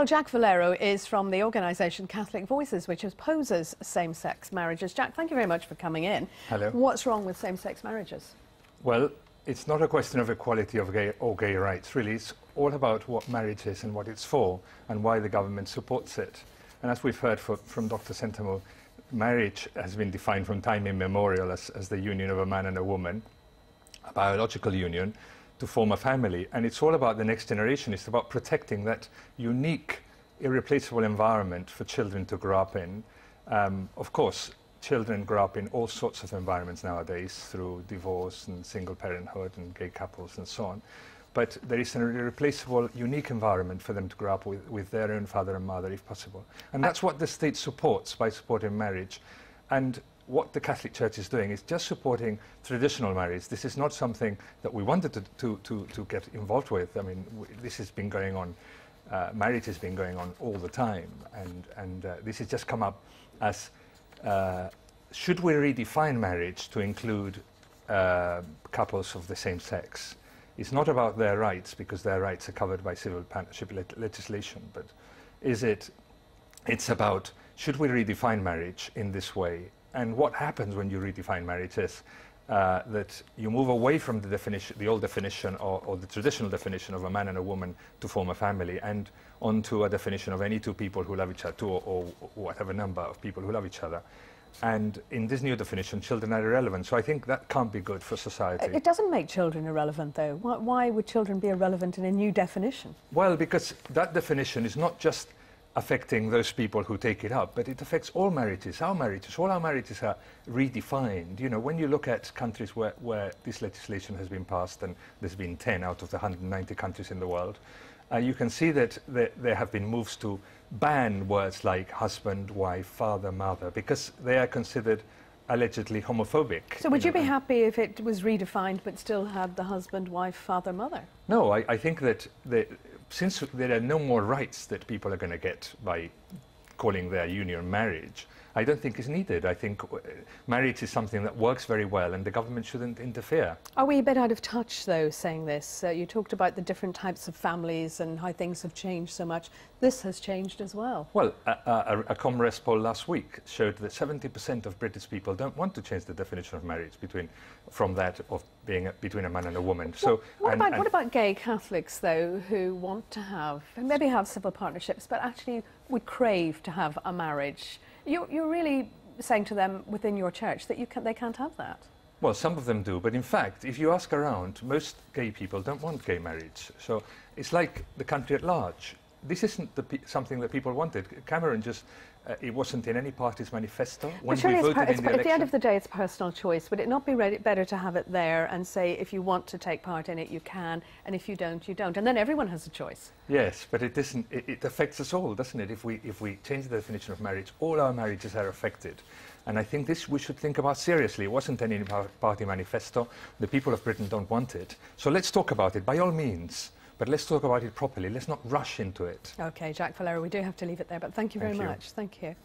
Well, Jack Valero is from the organisation Catholic Voices, which opposes same-sex marriages. Jack, thank you very much for coming in. Hello. What's wrong with same-sex marriages? Well, it's not a question of equality of gay rights, really. It's all about what marriage is and what it's for and why the government supports it. And as we've heard from Dr. Sentamo, marriage has been defined from time immemorial as the union of a man and a woman, a biological union, to form a family. And it's all about the next generation. It's about protecting that unique, irreplaceable environment for children to grow up in. Of course, children grow up in all sorts of environments nowadays through divorce and single parenthood and gay couples and so on. But there is an irreplaceable, unique environment for them to grow up with their own father and mother, if possible. And that's what the state supports by supporting marriage. And what the Catholic Church is doing is just supporting traditional marriage. This is not something that we wanted to get involved with. I mean, this has been going on, marriage has been going on all the time. And this has just come up as, should we redefine marriage to include couples of the same sex? It's not about their rights, because their rights are covered by civil partnership legislation, but it's about, should we redefine marriage in this way? And what happens when you redefine marriage is that you move away from the definition, the old definition or the traditional definition of a man and a woman to form a family, and onto a definition of any two people who love each other, or whatever number of people who love each other. And in this new definition, children are irrelevant. So I think that can't be good for society. It doesn't make children irrelevant, though. Why would children be irrelevant in a new definition? Well, because that definition is not just affecting those people who take it up, but it affects all marriages, all our marriages are redefined. You know, when you look at countries where this legislation has been passed, and there's been 10 out of the 190 countries in the world, you can see that there have been moves to ban words like husband, wife, father, mother, because they are considered allegedly homophobic. So would you be happy if it was redefined but still had the husband, wife, father, mother? No, I think that since there are no more rights that people are going to get by calling their union marriage, I don't think is needed. I think marriage is something that works very well, and the government shouldn't interfere. Are we a bit out of touch, though, saying this? You talked about the different types of families and how things have changed so much. This has changed as well. Well, a Comres poll last week showed that 70% of British people don't want to change the definition of marriage from that of being between a man and a woman. So, what about gay Catholics, though, who want to have, maybe have civil partnerships, but actually would crave to have a marriage? You're really saying to them within your church that they can't have that? Well, some of them do, but in fact, if you ask around, most gay people don't want gay marriage. So it's like the country at large. This isn't something that people wanted. Cameron just, it wasn't in any party's manifesto. When we voted in the election. At the end of the day, it's personal choice. Would it not be better to have it there and say, if you want to take part in it, you can, and if you don't, you don't, and then everyone has a choice? Yes, but it isn't. It affects us all, doesn't it? If we change the definition of marriage, all our marriages are affected. And I think this we should think about seriously. It wasn't any party manifesto. The people of Britain don't want it. So let's talk about it, by all means. But let's talk about it properly. Let's not rush into it. OK, Jack Valero, we do have to leave it there, but thank you very much. Thank you.